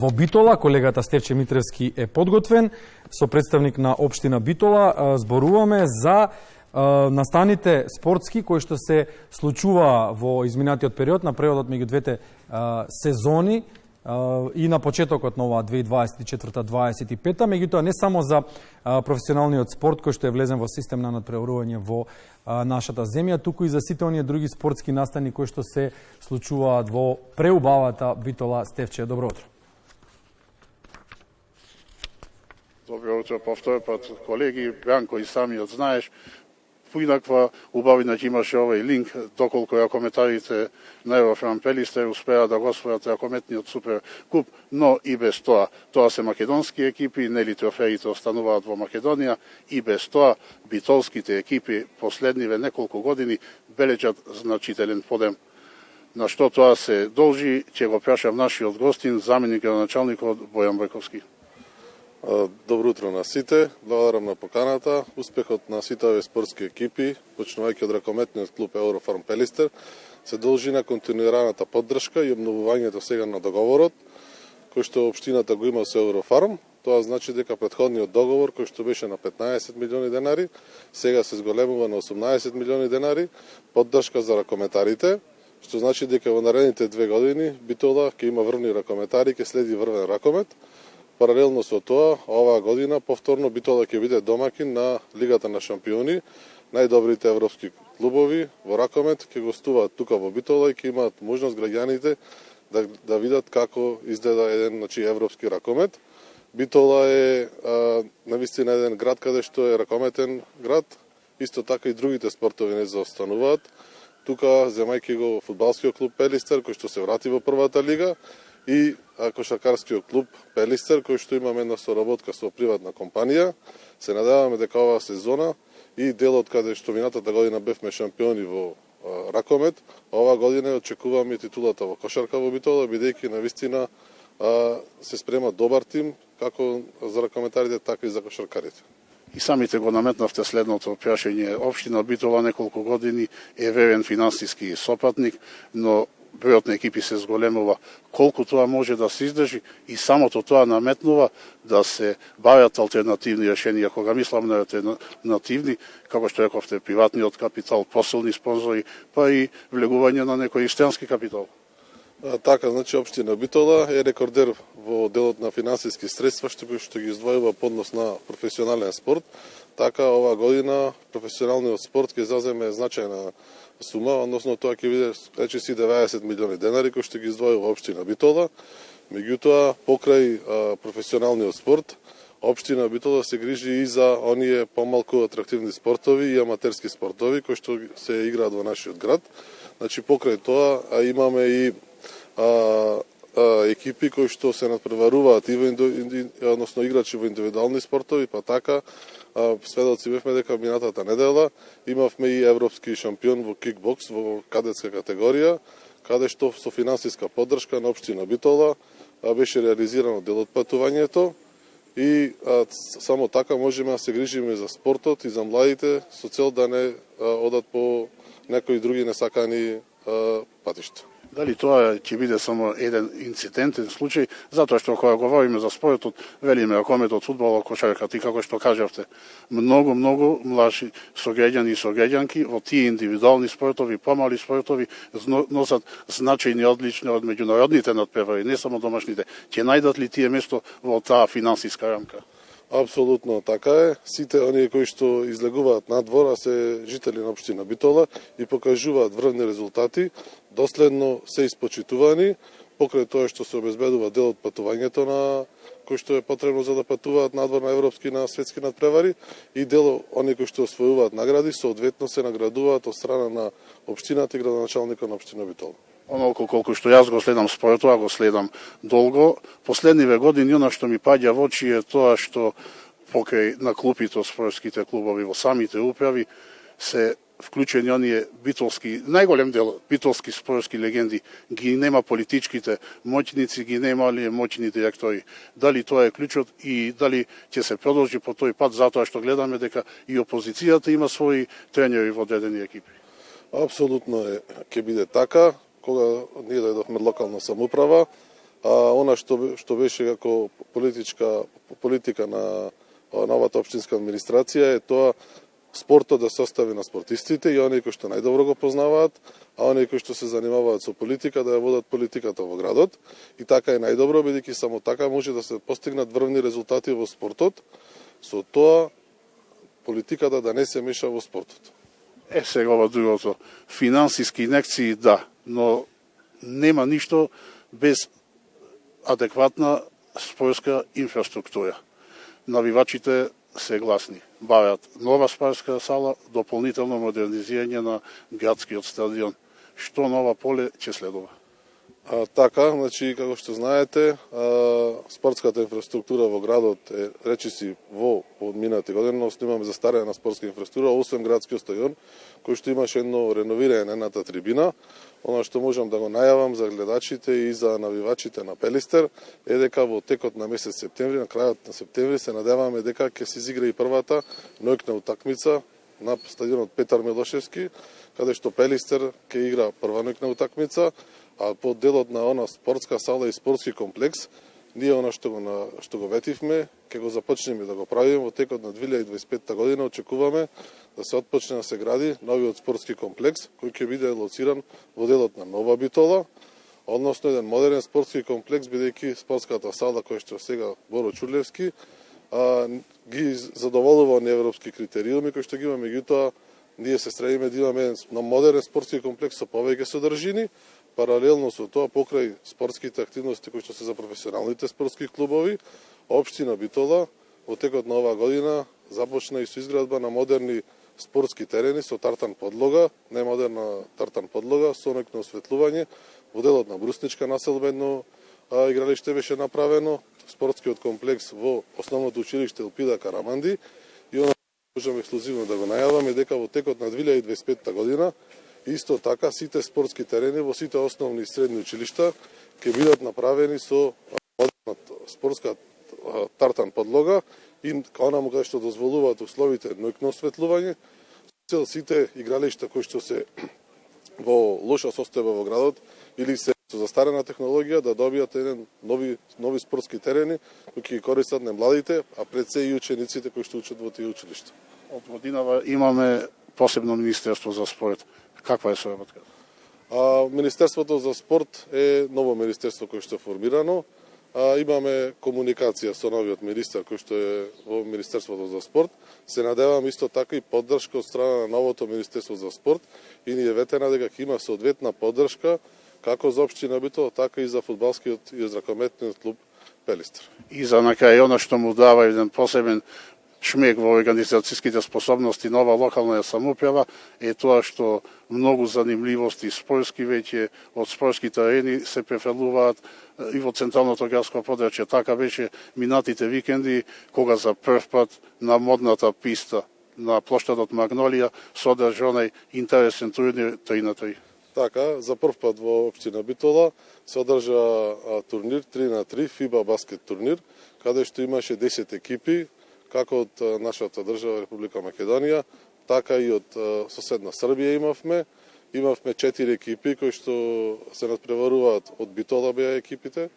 Во Битола, колегата Стефче Митревски е подготвен, со представник на општина Битола зборуваме за настаните спортски кои што се случува во изминатиот период, на преодот меѓу двете сезони и на почетокот на оваа 2024-2025, меѓутоа не само за професионалниот спорт кој што е влезен во систем на надпреварување во нашата земја, туку и за сите оние други спортски настани кои што се случуваат во преубавата Битола. Стефче, добро утро. Добро утро по втори пат, колеги. Бранко, и самиот знаеш, поинаква убавина ќе имаше овој линк, доколку коментарите на Еврофарм Пелистер успеа да го освојат ракометниот супер куп, но и без тоа. Тоа се македонски екипи, нели трофеите остануваат во Македонија, и без тоа битолските екипи последниве неколку години бележат значителен подем. На што тоа се должи, ќе го прашам нашиот гостин, заменик градоначалникот Бојан Бојковски. Добро утро на сите, благодарам на поканата. Успехот на сите овие спортски екипи, почнувајќи од ракометниот клуб Еврофарм Пелистер, се должи на континуираната поддршка и обновувањето сега на договорот, кој што општината го има со Еврофарм. Тоа значи дека претходниот договор, кој што беше на 15 милиони денари, сега се зголемува на 18 милиони денари, поддршка за ракометарите, што значи дека во наредните 2 години Битола ќе има врвни ракометари, ќе следи врвен ракомет. Паралелно со тоа, оваа година повторно Битола ќе биде домакин на Лигата на шампиони. Најдобрите европски клубови во ракомет ќе гостуваат тука во Битола и ќе имаат можност граѓаните да видат како изгледа еден европски ракомет. Битола е навистина еден град каде што е ракометен град, исто така и другите спортови не заостануваат. Тука земајќи го фудбалскиот клуб Пелистер кој што се врати во првата лига, и кошаркарскиот клуб Пелистер, кој што имаме една соработка со приватна компанија. Се надеваме дека оваа сезона и делот каде што минатата година бевме шампиони во ракомет, оваа година очекуваме титулата во кошарка во Битола, бидејќи навистина се спрема добар тим, како за ракометарите, така и за кошаркарите. И самите го наметнавте следното прашање. Општина Битола неколку години е верен финансиски сопатник, но бројот на екипи се зголемува. Колку тоа може да се издржи и самото тоа наметнува да се барат алтернативни решенија. Кога мислам на алтернативни, како што рековте, приватниот капитал, посилни спонзори, па и влегување на некој екстрански капитал. Така, значи општина Битола е рекордер во делот на финансиски средства што ги издвојува по однос на професионален спорт. Така, оваа година професионалниот спорт ќе заземе значајна сума, односно тоа ќе биде речиси 90 милиони денари кои што ги издвојува општина Битола. Меѓутоа, покрај професионалниот спорт, општина Битола се грижи и за оние помалку атрактивни спортови и аматерски спортови кои што се играат во нашиот град. Значи, покрај тоа имаме и екипи кои што се надпреваруваат и односно играчи во индивидуални спортови, па така сведоци бевме дека минатата недела имавме и европски шампион во кикбокс во кадетска категорија, каде што со финансиска поддршка на општина Битола беше реализирано дел од патувањето и само така можеме да се грижиме за спортот и за младите со цел да не одат по некои други несакани патишта. Дали тоа ќе биде само еден инцидентен случај, затоа што кога говориме за спортот, велиме ракометот, фудбалот, кошарката и како што кажавте, многу млажи сограѓани и сограѓанки во тие индивидуални спортови, помали спортови носат значајни одлични од меѓународните надпревари, не само домашните. Ќе најдат ли тие место во таа финансиска рамка? Апсолутно така е. Сите оние кои што излегуваат надвор, а се жители на општина Битола и покажуваат врвни резултати, доследно се испочитувани, покрај тоа што се обезбедува дел од патувањето на кој што е потребно за да патуваат надвор на европски и на светски надпревари, и дел оние кои што освојуваат награди, соодветно се наградуваат од страна на општината и градоначалникот на општина Битола. Онолку колку што јас го следам спортот, го следам долго, последниве години она што ми паѓа во очи е тоа што покрај на клупите, спортските клубови во самите управи се вклучени оние битолски, најголем дел битолски спортски легенди, ги нема политичките моќници, ги нема ли моќните актори. Дали тоа е клучот и дали ќе се продолжи по тој пат, затоа што гледаме дека и опозицијата има своји тренери во одредени екипи. Апсолутно ќе биде така. Кога ние дојдовме од локална самоуправа, А она што беше како политика на новата општинска администрација е тоа спортот да се остави на спортистите и оние кои што најдобро го познаваат, а оние кои што се занимаваат со политика да ја водат политиката во градот. И така е најдобро, бидејќи само така може да се постигнат врвни резултати во спортот, со тоа политиката да не се меша во спортот. Сега ова другото, финансиски инекции да, но нема ништо без адекватна спортска инфраструктура. Навивачите се гласни. Бават нова спортска сала, дополнително модернизирање на градскиот стадион. Што нова поле ќе следува? Така, значи, како што знаете, спортската инфраструктура во градот е речиси во минати години, но имаме застарена спортска инфраструктура, освен градскиот стадион, кој што имаше едно реновирање на едната трибина. Она што можам да го најавам за гледачите и за навивачите на Пелистер е дека во текот на месец септември, на крајот на септември, се надеваме дека ќе се изигра и првата ноќна утакмица на стадионот Петар Милошевски, каде што Пелистер ќе игра прва ноќна утакмица, а по делот на она спортска сала и спортски комплекс, ние она што го ветивме, ќе го започнеме да го правиме во текот на 2025 година. Очекуваме да се отпочне да се гради новиот спортски комплекс, кој ќе биде лоциран во делот на Нова Битола, односно еден модерен спортски комплекс, бидејќи спортската сала која што сега Боро Чурлевски ги задоволува на европски критериуми кои што ги имаме, меѓутоа ние се стремиме да имаме на модерен спортски комплекс со повеќе содржини. Паралелно со тоа, покрај спортските активности кои што се за професионалните спортски клубови, општина Битола во текот на оваа година започна и со изградба на модерни спортски терени со тартан подлога, немодерна тартан подлога, со ноќно осветлување. Во делот на Брусничка населбено игралиште беше направено, спортскиот комплекс во основното училиште Елпида Караманди и она можеме ексклузивно да го најаваме дека во текот на 2025 година исто така сите спортски терени во сите основни и средни училишта ќе бидат направени со модерна спортска тартан подлога и онаму каде што дозволуваат условите ноќно осветлување, цел сите игралишта кои што се во лоша состојба во градот или се со застарена технологија да добијат еден нови спортски терени кои ќе користат на младите, а пред се и учениците кои што учат во тие училишта. Од годинава имаме посебно Министерство за спорт. Каква е соработката? Министерството за спорт е ново министерство кое што е формирано. Имаме комуникација со новиот министер кој што е во Министерството за спорт. Се надевам исто така и поддршка од страна на новото Министерство за спорт и ни е ветена дека ќе има соодветна поддршка како за општина Битола, така и за фудбалскиот и зракометниот клуб Пелистер. И за на крај она што му дава еден посебен шмек во организацијските способности нова локална самоуправа е тоа што многу занимливости спортски веќе од спортските арени се префрлуваат и во централното градско подрачје. Така беше минатите викенди кога за прв пат на модната писта на плоштадот Магнолија содржа онај интересен турнир 3-на-3. Така, за прв пат во општина Битола се одржа турнир 3-на-3, FIBA баскет турнир, каде што имаше 10 екипи, како од нашата држава Република Македонија, така и од соседна Србија имавме. Имавме 4 екипи кои што се надпреваруваат од Битола беа екипите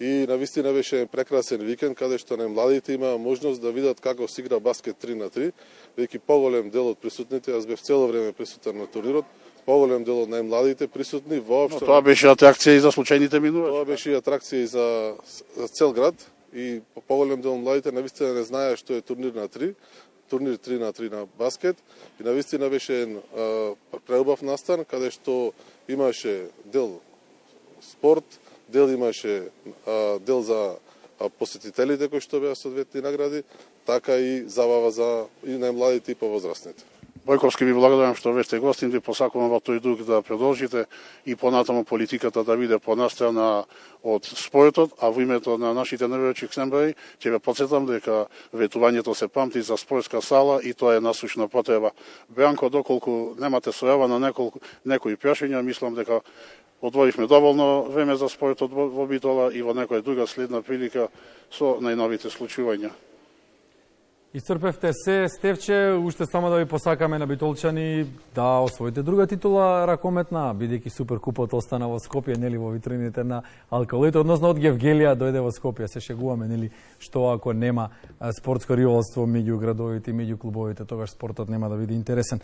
и навистина беше прекрасен викенд каде што најмладите имаа можност да видат како се игра баскет 3-на-3, веќе поголем дел од присутните, аз бев цело време присутен на турнирот, поголем дел од најмладите присутни воопшто. Тоа беше атракција и за случајните минувачи. Тоа беше и атракција и за цел град. И поголем дел младите навистина не знаеа што е турнир на 3, турнир 3-на-3 на баскет и навистина беше преубав настан каде што имаше дел спорт, дел имаше дел за посетителите кои што беа соодветни награди, така и забава за и најмладите и повозрастните. Бојковски ви благодарам што ве гостин, ви посакувам во тој дух да продолжите и понатаму политиката да биде понастрана од спортот, а во името на нашите навивачи Ксембраи ќе ве потсетам дека ветувањето се памти за спортска сала и тоа е насушна потреба. Бранко, доколку немате сојава на некои прашања, мислам дека одвоивме доволно време за спортот во Битола и во некоја друга следна прилика со најновите случувања. Исцрпевте се, Стевче, уште само да ви посакаме на битолчани да освоите друга титула ракометна, бидејќи Суперкупот остана во Скопје, нели, во витрините на алкалоите, односно од Гевгелија дојде во Скопје, се шегуваме, нели, што ако нема спортско ривалство меѓу градовите и меѓу клубовите, тогаш спортот нема да биде интересен.